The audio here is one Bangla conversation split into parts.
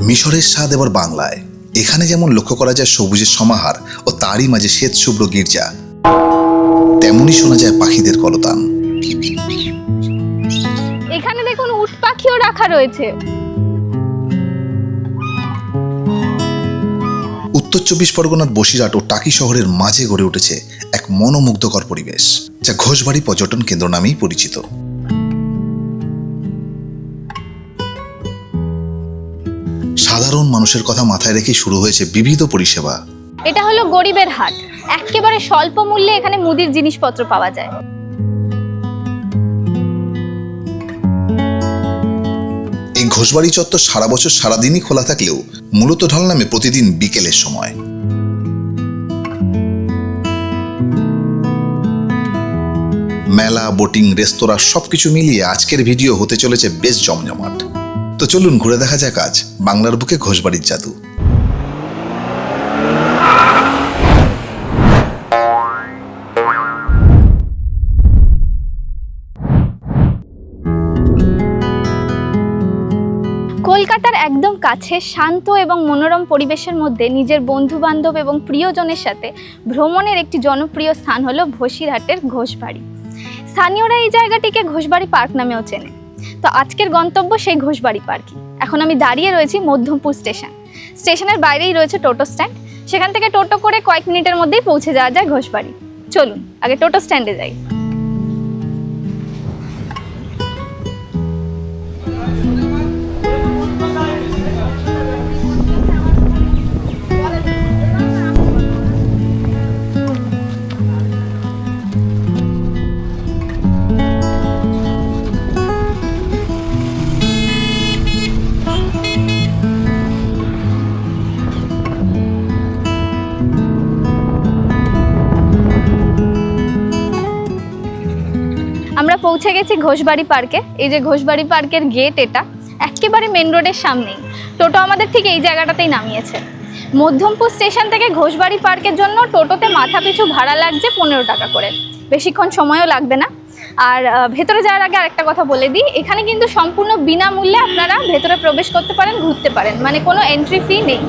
মিশরের স্বাদ এবার বাংলায়। এখানে যেমন লক্ষ্য করা যায় সবুজের সমাহার ও তারই মাঝে শ্বেত শুভ্র গির্জা, তেমনই শোনা যায় পাখিদের কলতান। এখানে দেখুন উট পাখিও রাখা রয়েছে। উত্তর 24 পরগনার বসিরহাট ও টাকি শহরের মাঝে গড়ে উঠেছে এক মনোমুগ্ধকর পরিবেশ, যা ঘোষবাড়ি পর্যটন কেন্দ্র নামেই পরিচিত। সাধারণ মানুষের কথা মাথায় রেখে শুরু হয়েছে বিবিধ পরিষেবা। এটা হলো গরিবের হাট। একেবারে স্বল্প মূল্যে এখানে মুদির জিনিসপত্র পাওয়া যায়। এই ঘোষবাড়ি চত্বর সারা বছর সারাদিনই খোলা থাকলেও মূলত ঢল নামে প্রতিদিন বিকেলের সময়। মেলা, বোটিং, রেস্তোরাঁ সবকিছু মিলিয়ে আজকের ভিডিও হতে চলেছে বেশ জমজমাট। তো চলুন ঘুরে দেখা যাক আজ বাংলার বুকে ঘোষবাড়ির জাদু। কলকাতার একদম কাছে শান্ত এবং মনোরম পরিবেশের মধ্যে নিজের বন্ধু বান্ধব এবং প্রিয়জনের সাথে ভ্রমণের একটি জনপ্রিয় স্থান হলো বসিরহাটের ঘোষবাড়ি। স্থানীয়রা এই জায়গাটিকে ঘোষবাড়ি পার্ক নামেও চেনে। তো আজকের গন্তব্য সেই ঘোষবাড়ি পার্কই। এখন আমি দাঁড়িয়ে রয়েছি মধ্যমপুর স্টেশনের বাইরেই রয়েছে টোটো স্ট্যান্ড। সেখান থেকে টোটো করে কয়েক মিনিটের মধ্যেই পৌঁছে যাওয়া যায় ঘোষবাড়ি। চলুন আগে টোটো স্ট্যান্ডে যাই। আমরা পৌঁছে গেছি ঘোষবাড়ি পার্কে। এই যে ঘোষবাড়ি পার্কের গেট, এটা একেবারে মেন রোডের সামনেই। টোটো আমাদের ঠিক এই জায়গাটাতেই নামিয়েছে। মধ্যমপুর স্টেশন থেকে ঘোষবাড়ি পার্কের জন্য টোটোতে মাথা পিছু ভাড়া লাগছে 15 টাকা করে। বেশিক্ষণ সময়ও লাগবে না। আর ভেতরে যাওয়ার আগে আরেকটা কথা বলে দিই, এখানে কিন্তু সম্পূর্ণ বিনামূল্যে আপনারা ভেতরে প্রবেশ করতে পারেন, ঘুরতে পারেন, মানে কোনো এন্ট্রি ফি নেই।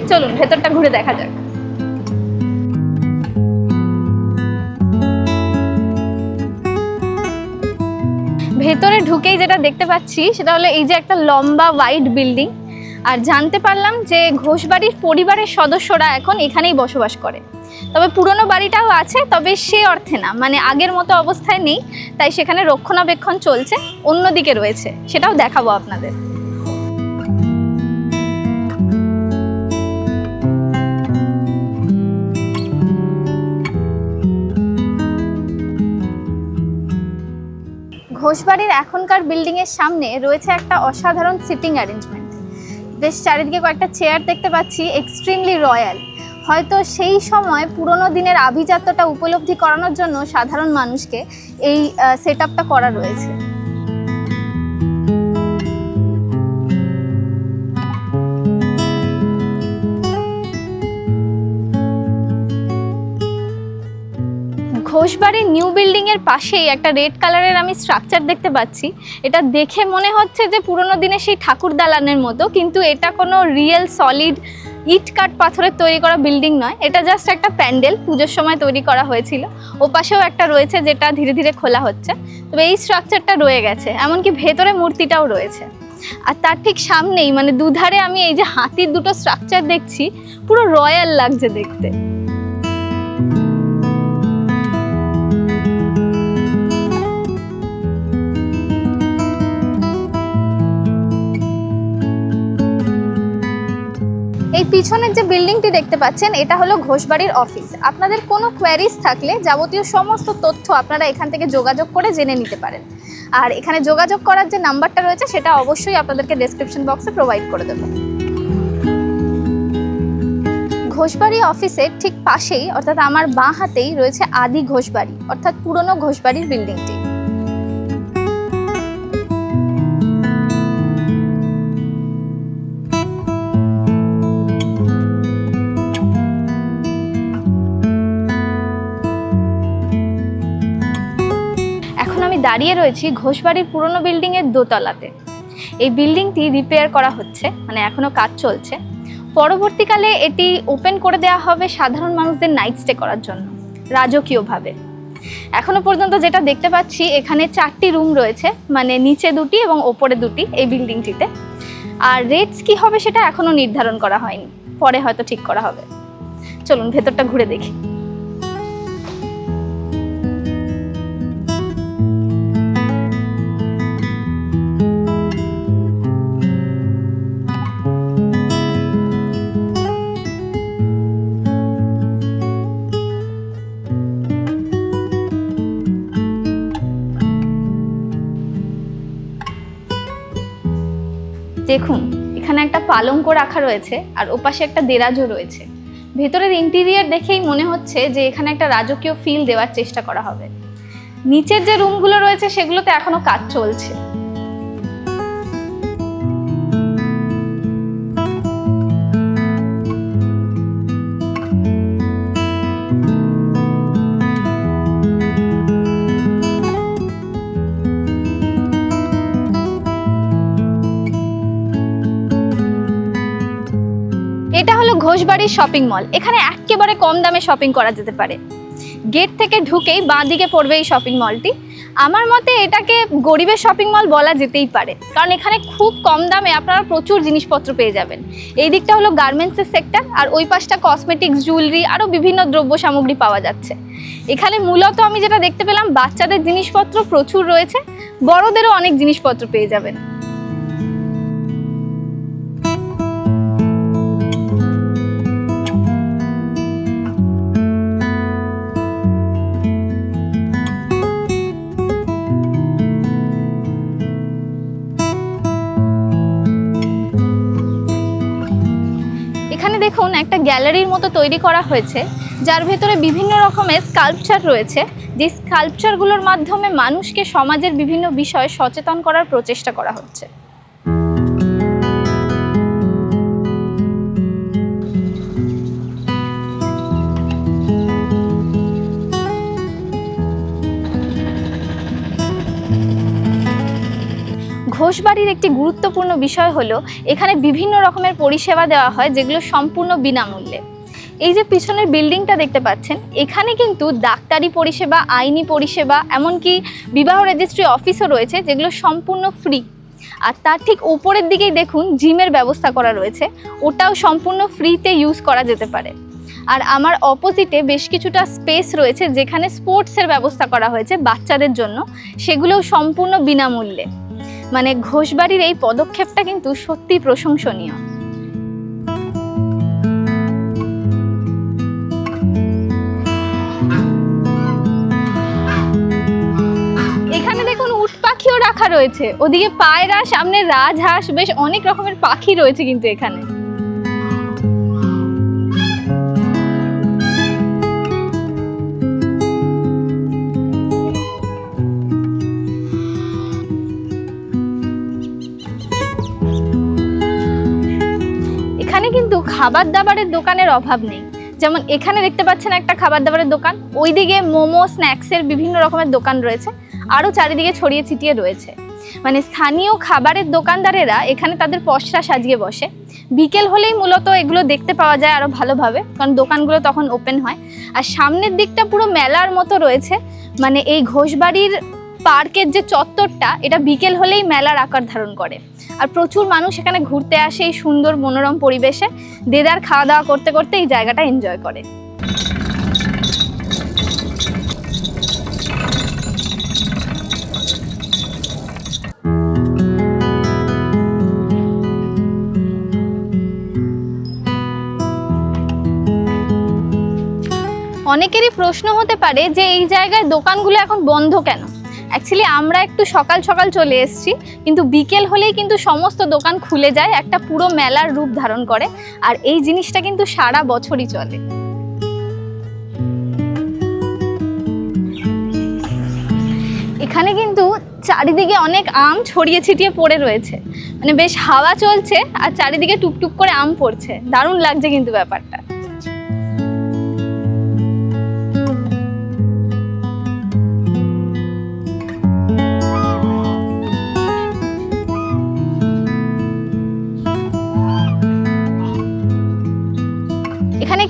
চলুন ভেতরটা ঘুরে দেখা যাক। ভেতরে ঢুকেই যেটা দেখতে পাচ্ছি সেটা হলো এই যে একটা লম্বা হোয়াইট বিল্ডিং। আর জানতে পারলাম যে ঘোষবাড়ির পরিবারের সদস্যরা এখন এখানেই বসবাস করে। তবে পুরনো বাড়িটাও আছে, তবে সে অর্থে না, মানে আগের মতো অবস্থায় নেই। তাই সেখানে রক্ষণাবেক্ষণ চলছে, অন্যদিকে রয়েছে, সেটাও দেখাবো আপনাদের। ঘোষবাড়ির এখনকার বিল্ডিংয়ের সামনে রয়েছে একটা অসাধারণ সিটিং অ্যারেঞ্জমেন্ট। বেশ চারিদিকে কয়েকটা চেয়ার দেখতে পাচ্ছি, এক্সট্রিমলি রয়্যাল। হয়তো সেই সময় পুরনো দিনের আভিজাত্যটা উপলব্ধি করানোর জন্য সাধারণ মানুষকে এই সেট আপটা করা রয়েছে। ঘোষবাড়ির নিউ বিল্ডিং এর পাশেই একটা রেড কালারের আমি স্ট্রাকচার দেখতে পাচ্ছি। এটা দেখে মনে হচ্ছে যে পুরনো দিনের সেই ঠাকুর দালানের মতো, কিন্তু এটা কোনো রিয়েল সলিড ইট কাঠ পাথরের তৈরি করা বিল্ডিং নয়। এটা জাস্ট একটা প্যান্ডেল, পুজোর সময় তৈরি করা হয়েছিল। ও পাশেও একটা রয়েছে যেটা ধীরে ধীরে খোলা হচ্ছে। তবে এই স্ট্রাকচারটা রয়ে গেছে, এমনকি ভেতরে মূর্তিটাও রয়েছে। আর তার ঠিক সামনেই, মানে দুধারে আমি এই যে হাতির দুটো স্ট্রাকচার দেখছি, পুরো রয়্যাল লাগছে দেখতে। এই পিছনের যে বিল্ডিংটি দেখতে পাচ্ছেন, এটা হলো ঘোষবাড়ির অফিস। আপনাদের কোনো কোয়ারিজ থাকলে যাবতীয় সমস্ত তথ্য আপনারা এখান থেকে যোগাযোগ করে জেনে নিতে পারেন। আর এখানে যোগাযোগ করার যে নাম্বারটা রয়েছে সেটা অবশ্যই আপনাদেরকে ডেসক্রিপশন বক্সে প্রোভাইড করে দেবো। ঘোষবাড়ি অফিসের ঠিক পাশেই, অর্থাৎ আমার বাঁ হাতেই রয়েছে আদি ঘোষবাড়ি, অর্থাৎ পুরনো ঘোষবাড়ির বিল্ডিংটি। দাঁড়িয়ে রয়েছি ঘোষবাড়ির পুরনো বিল্ডিং এর দোতলাতে। এই বিল্ডিংটি রিপেয়ার করা হচ্ছে, মানে এখনো কাজ চলছে। পরবর্তীকালে এটি ওপেন করে দেওয়া হবে সাধারণ মানুষদের নাইট স্টে করার জন্য রাজকীয়ভাবে। এখনো পর্যন্ত যেটা দেখতে পাচ্ছি এখানে 4টি রুম রয়েছে, মানে নিচে 2টি এবং ওপরে 2টি এই বিল্ডিংটিতে। আর রেটস কি হবে সেটা এখনো নির্ধারণ করা হয়নি, পরে হয়তো ঠিক করা হবে। চলুন ভেতরটা ঘুরে দেখি। দেখুন এখানে একটা পালঙ্ক রাখা রয়েছে আর ওপাশে একটা দেরাজও রয়েছে। ভেতরের ইন্টেরিয়ার দেখেই মনে হচ্ছে যে এখানে একটা রাজকীয় ফিল দেওয়ার চেষ্টা করা হবে। নিচের যে রুমগুলো রয়েছে সেগুলোতে এখনো কাজ চলছে। এটা হলো ঘোষবাড়ির শপিং মল। এখানে একেবারে কম দামে শপিং করা যেতে পারে। গেট থেকে ঢুকেই বাঁ দিকে পড়বে এই শপিং মলটি। আমার মতে এটাকে গরিবের শপিং মল বলা যেতেই পারে, কারণ এখানে খুব কম দামে আপনারা প্রচুর জিনিসপত্র পেয়ে যাবেন। এই দিকটা হলো গার্মেন্টসের সেক্টর, আর ওই পাশটা কসমেটিক্স, জুয়েলারি, আরও বিভিন্ন দ্রব্য সামগ্রী পাওয়া যাচ্ছে। এখানে মূলত আমি যেটা দেখতে পেলাম, বাচ্চাদের জিনিসপত্র প্রচুর রয়েছে, বড়দেরও অনেক জিনিসপত্র পেয়ে যাবেন। এখানে দেখুন একটা গ্যালারির মতো তৈরি করা হয়েছে, যার ভেতরে বিভিন্ন রকমের স্কাল্পচার রয়েছে, যে স্কাল্পচারগুলোর মাধ্যমে মানুষকে সমাজের বিভিন্ন বিষয়ে সচেতন করার প্রচেষ্টা করা হচ্ছে। ঘোষবাড়ির একটি গুরুত্বপূর্ণ বিষয় হলো এখানে বিভিন্ন রকমের পরিষেবা দেওয়া হয়, যেগুলো সম্পূর্ণ বিনামূল্যে। এই যে পিছনের বিল্ডিংটা দেখতে পাচ্ছেন, এখানে কিন্তু ডাক্তারি পরিষেবা, আইনি পরিষেবা, এমনকি বিবাহ রেজিস্ট্রি অফিসও রয়েছে, যেগুলো সম্পূর্ণ ফ্রি। আর তার ঠিক উপরের দিকেই দেখুন জিমের ব্যবস্থা করা রয়েছে, ওটাও সম্পূর্ণ ফ্রিতে ইউজ করা যেতে পারে। আর আমার অপোজিটে বেশ কিছুটা স্পেস রয়েছে যেখানে স্পোর্টসের ব্যবস্থা করা হয়েছে বাচ্চাদের জন্য, সেগুলোও সম্পূর্ণ বিনামূল্যে। মানে ঘোষবাড়ির এই পদক্ষেপটা কিন্তু সত্যি প্রশংসনীয়। এখানে দেখুন উট পাখিও রাখা রয়েছে, ওদিকে পায়রা, সামনে রাজহাঁস, বেশ অনেক রকমের পাখি রয়েছে কিন্তু এখানে। এখানে কিন্তু খাবার দাবারের দোকানের অভাব নেই। যেমন এখানে দেখতে পাচ্ছেন একটা খাবার দাবারের দোকান, ওইদিকে মোমো, স্ন্যাক্সের বিভিন্ন রকমের দোকান রয়েছে, আরও চারিদিকে ছড়িয়ে ছিটিয়ে রয়েছে। মানে স্থানীয় খাবারের দোকানদারেরা এখানে তাদের পসরা সাজিয়ে বসে। বিকেল হলেই মূলত এগুলো দেখতে পাওয়া যায় আরও ভালোভাবে, কারণ দোকানগুলো তখন ওপেন হয়। আর সামনের দিকটা পুরো মেলার মতো রয়েছে। মানে এই ঘোষবাড়ির পার্কের যে চত্বরটা, এটা বিকেল হলেই মেলার আকার ধারণ করে। আর প্রচুর মানুষ এখানে ঘুরতে আসে এই সুন্দর মনোরম পরিবেশে, দেদার খাওয়া দাওয়া করতে করতে এই জায়গাটা এনজয় করে। অনেকেরই প্রশ্ন হতে পারে যে এই জায়গায় দোকানগুলো এখন বন্ধ কেন। অ্যাকচুয়ালি আমরা একটু সকাল সকাল চলে এসেছি, কিন্তু বিকেল হলেই কিন্তু সমস্ত দোকান খুলে যায়, একটা পুরো মেলার রূপ ধারণ করে। আর এই জিনিসটা কিন্তু সারা বছরই চলে। এখানে কিন্তু চারিদিকে অনেক আম ছড়িয়ে ছিটিয়ে পড়ে রয়েছে, মানে বেশ হাওয়া চলছে আর চারিদিকে টুকটুক করে আম পড়ছে, দারুণ লাগছে কিন্তু ব্যাপারটা।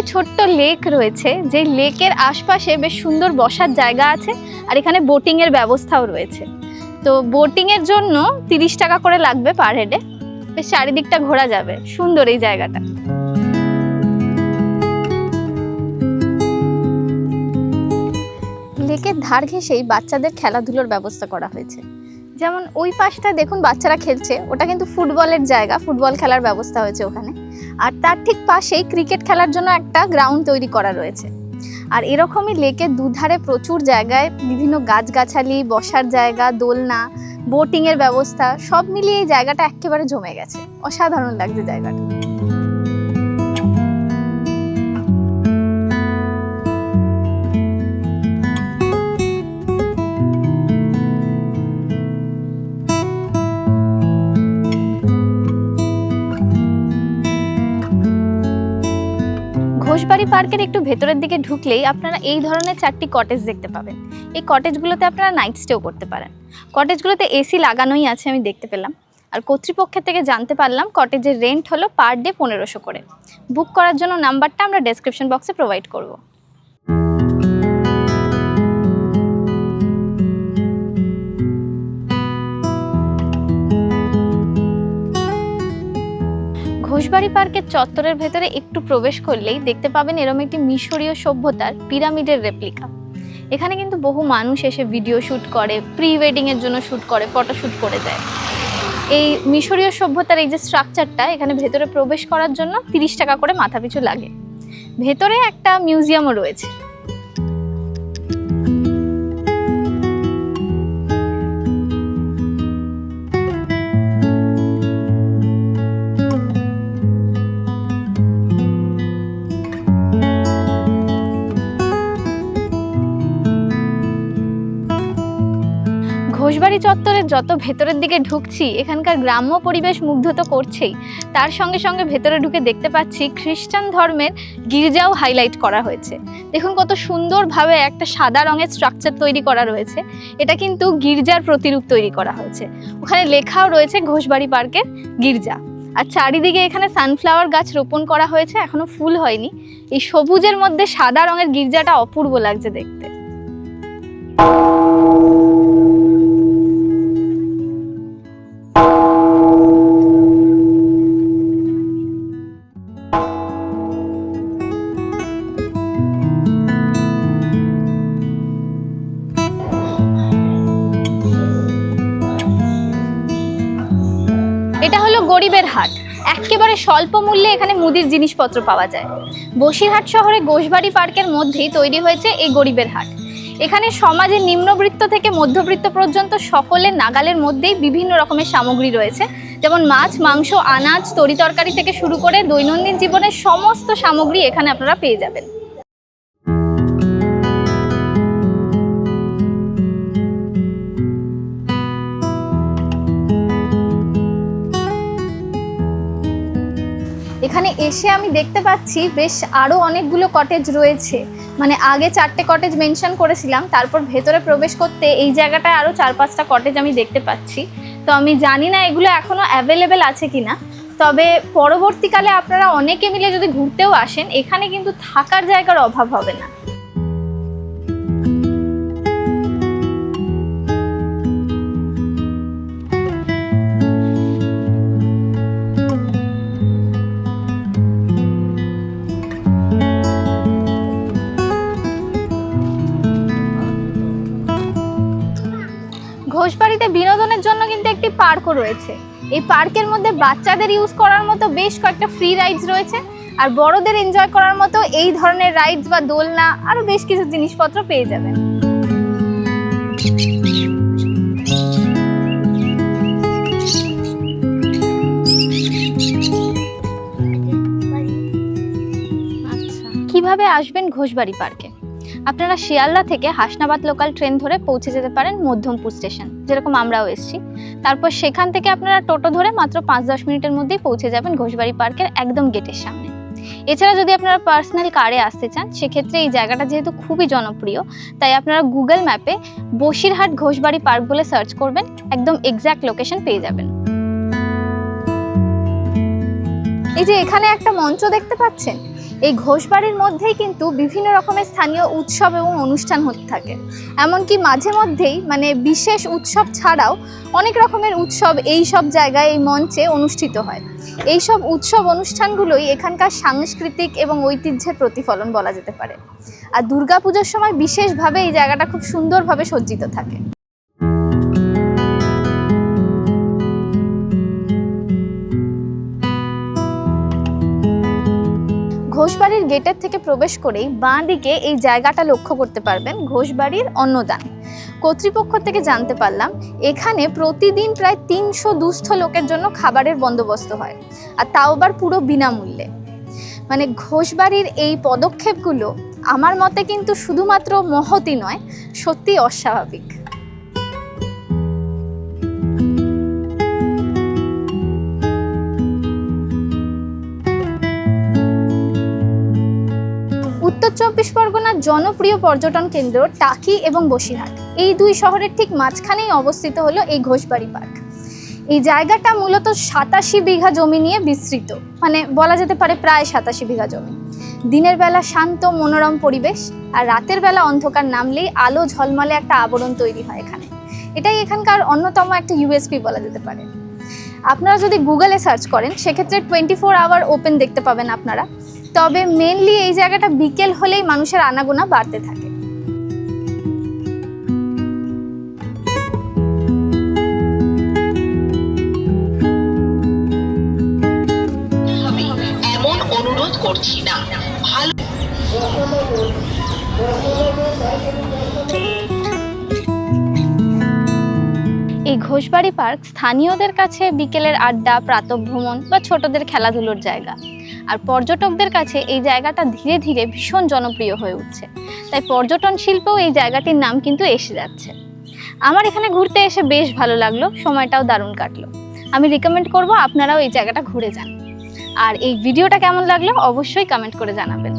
একটি ছোট্ট লেক রয়েছে, যে লেকের আশপাশে বেশ সুন্দর বসার জায়গা আছে আর এখানে বোটিংয়ের ব্যবস্থাও রয়েছে। তো বোটিংয়ের জন্য 30 টাকা করে লাগবে পার হেডে। বেশ চারিদিকটা ঘোরা যাবে, সুন্দর এই জায়গাটা। লেকের ধার ঘেঁষেই বাচ্চাদের খেলাধুলোর ব্যবস্থা করা হয়েছে। যেমন ওই পাশটা দেখুন বাচ্চারা খেলছে, ওটা কিন্তু ফুটবলের জায়গা, ফুটবল খেলার ব্যবস্থা হয়েছে ওখানে। আর তার ঠিক পাশেই ক্রিকেট খেলার জন্য একটা গ্রাউন্ড তৈরি করা রয়েছে। আর এরকমই লেকের দুধারে প্রচুর জায়গায় বিভিন্ন গাছগাছালি, বসার জায়গা, দোলনা, বোটিংয়ের ব্যবস্থা সব মিলিয়ে এই জায়গাটা একেবারে জমে গেছে। অসাধারণ লাগছে জায়গাটা। ঘোষবাড়ি পার্কের একটু ভেতরের দিকে ঢুকলেই আপনারা এই ধরনের 4টি কটেজ দেখতে পাবেন। এই কটেজগুলোতে আপনারা নাইট স্টেও করতে পারেন। কটেজগুলোতে এসি লাগানোই আছে, আমি দেখতে পেলাম। আর কর্তৃপক্ষের থেকে জানতে পারলাম কটেজের রেন্ট হলো পার ডে 1500 করে। বুক করার জন্য নাম্বারটা আমরা ডেসক্রিপশন বক্সে প্রোভাইড করব। ঘোষবাড়ি পার্কের চত্বরের ভেতরে একটু প্রবেশ করলেই দেখতে পাবেন এরকম একটি মিশরীয় সভ্যতার পিরামিডের রেপ্লিকা। এখানে কিন্তু বহু মানুষ এসে ভিডিও শ্যুট করে, প্রি ওয়েডিংয়ের জন্য শ্যুট করে, ফটোশ্যুট করে যায়। এই মিশরীয় সভ্যতার এই যে স্ট্রাকচারটা, এখানে ভেতরে প্রবেশ করার জন্য 30 টাকা করে মাথাপিছু লাগে। ভেতরে একটা মিউজিয়ামও রয়েছে। ঘোষবাড়ি চত্বরের যত ভেতরের দিকে ঢুকছি, এখানকার গ্রাম্য পরিবেশ মুগ্ধ তো করছেই, তার সঙ্গে সঙ্গে ভেতরে ঢুকে দেখতে পাচ্ছি খ্রিস্টান ধর্মের গির্জাও হাইলাইট করা হয়েছে। দেখুন কত সুন্দরভাবে একটা সাদা রঙের স্ট্রাকচার তৈরি করা রয়েছে। এটা কিন্তু গির্জার প্রতিরূপ তৈরি করা হয়েছে। ওখানে লেখাও রয়েছে ঘোষবাড়ি পার্কের গির্জা। আর চারিদিকে এখানে সানফ্লাওয়ার গাছ রোপণ করা হয়েছে, এখনো ফুল হয়নি। এই সবুজের মধ্যে সাদা রঙের গির্জাটা অপূর্ব লাগছে দেখতে। এটা হলো গরিবের হাট। একেবারে স্বল্প মূল্যে এখানে মুদির জিনিসপত্র পাওয়া যায়। বসিরহাট শহরে ঘোষবাড়ি পার্কের মধ্যেই তৈরি হয়েছে এই গরিবের হাট। এখানে সমাজের নিম্নবৃত্ত থেকে মধ্যবৃত্ত পর্যন্ত সকলের নাগালের মধ্যেই বিভিন্ন রকমের সামগ্রী রয়েছে, যেমন মাছ, মাংস, আনাজ, তরিতরকারি থেকে শুরু করে দৈনন্দিন জীবনের সমস্ত সামগ্রী এখানে আপনারা পেয়ে যাবেন। এখানে এসে আমি দেখতে পাচ্ছি বেশ আরও অনেকগুলো কটেজ রয়েছে। মানে আগে 4টে কটেজ মেনশন করেছিলাম, তারপর ভেতরে প্রবেশ করতে এই জায়গাটায় আরও 4-5টা কটেজ আমি দেখতে পাচ্ছি। তো আমি জানি না এগুলো এখনও অ্যাভেলেবেল আছে কিনা, তবে পরবর্তীকালে আপনারা অনেকে মিলে যদি ঘুরতেও আসেন, এখানে কিন্তু থাকার জায়গার অভাব হবে না। ঘোষবাড়িতে বিনোদনের জন্য কিন্তু একটি পার্কও রয়েছে। এই পার্কের মধ্যে বাচ্চাদের ইউজ করার মতো বেশ কয়েকটা ফ্রি রাইডস রয়েছে, আর বড়দের এনজয় করার মতো এই ধরনের রাইডস বা দোলনা আরও বেশ কিছু জিনিসপত্র পেয়ে যাবেন। কিভাবে আসবেন ঘোষবাড়ি পার্কে? আপনারা শিয়ালদা থেকে হাসনাবাদ লোকাল ট্রেন ধরে পৌঁছে যেতে পারেন মধ্যমপুর স্টেশন, যেরকম আমরাও এসেছি। তারপর সেখান থেকে আপনারা টোটো ধরে মাত্র 5-10 মিনিটের মধ্যেই পৌঁছে যাবেন ঘোষবাড়ি পার্কের একদম গেটের সামনে। এছাড়া যদি আপনারা পার্সোনাল কারে আসতে চান, সেক্ষেত্রে এই জায়গাটা যেহেতু খুবই জনপ্রিয়, তাই আপনারা গুগল ম্যাপে বসিরহাট ঘোষবাড়ি পার্ক বলে সার্চ করবেন, একদম এক্স্যাক্ট লোকেশন পেয়ে যাবেন। এই যে এখানে একটা মঞ্চ দেখতে পাচ্ছেন, এই ঘোষবাড়ির মধ্যেই কিন্তু বিভিন্ন রকমের স্থানীয় উৎসব এবং অনুষ্ঠান হতে থাকে। এমনকি মাঝে মধ্যেই মানে বিশেষ উৎসব ছাড়াও অনেক রকমের উৎসব এই সব জায়গায় এই মঞ্চে অনুষ্ঠিত হয়। এই সব উৎসব অনুষ্ঠানগুলোই এখানকার সাংস্কৃতিক এবং ঐতিহ্যের প্রতিফলন বলা যেতে পারে। আর দুর্গাপুজোর সময় বিশেষভাবে এই জায়গাটা খুব সুন্দরভাবে সজ্জিত থাকে। ঘোষবাড়ির গেটের থেকে প্রবেশ করেই বাঁ দিকে এই জায়গাটা লক্ষ্য করতে পারবেন ঘোষবাড়ির অন্নদান। কর্তৃপক্ষ থেকে জানতে পারলাম এখানে প্রতিদিন প্রায় 300 দুস্থ লোকের জন্য খাবারের বন্দোবস্ত হয়, আর তাও আবার পুরো বিনামূল্যে। মানে ঘোষবাড়ির এই পদক্ষেপগুলো আমার মতে কিন্তু শুধুমাত্র মহতই নয়, সত্যি অস্বাভাবিক। উত্তর 24 পরগনার জনপ্রিয় পর্যটন কেন্দ্র টাকি এবং বসিরহাট, এই দুই শহরের ঠিক মাঝখানেই অবস্থিত হলো এই ঘোষবাড়ি পার্ক। এই জায়গাটা মূলত 87 বিঘা জমি নিয়ে বিস্তৃত, মানে বলা যেতে পারে প্রায় 87 বিঘা জমি। দিনের বেলা শান্ত মনোরম পরিবেশ, আর রাতের বেলা অন্ধকার নামলেই আলো ঝলমলে একটা আবরণ তৈরি হয় এখানে। এটাই এখানকার অন্যতম একটা ইউএসপি বলা যেতে পারে। আপনারা যদি গুগলে সার্চ করেন সেক্ষেত্রে 24 আওয়ার ওপেন দেখতে পাবেন আপনারা। তবে মেনলি এই জায়গাটা বিকেল হলেই মানুষের আনাগোনা বাড়তে থাকে। এমন অনুরোধ করছি না, ভালো। এই ঘোষবাড়ি পার্ক স্থানীয়দের কাছে বিকেলের আড্ডা, প্রাতঃভ্রমণ বা ছোটদের খেলাধুলোর জায়গা। আর পর্যটকদের কাছে এই জায়গাটা ধীরে ধীরে ভীষণ জনপ্রিয় হয়ে উঠছে, তাই পর্যটন শিল্পেও এই জায়গাটির নাম কিন্তু এসে যাচ্ছে। আমার এখানে ঘুরতে এসে বেশ ভালো লাগলো, সময়টাও দারুণ কাটলো। আমি রিকমেন্ড করব আপনারাও এই জায়গাটা ঘুরে যান। আর এই ভিডিওটা কেমন লাগলো অবশ্যই কমেন্ট করে জানাবেন।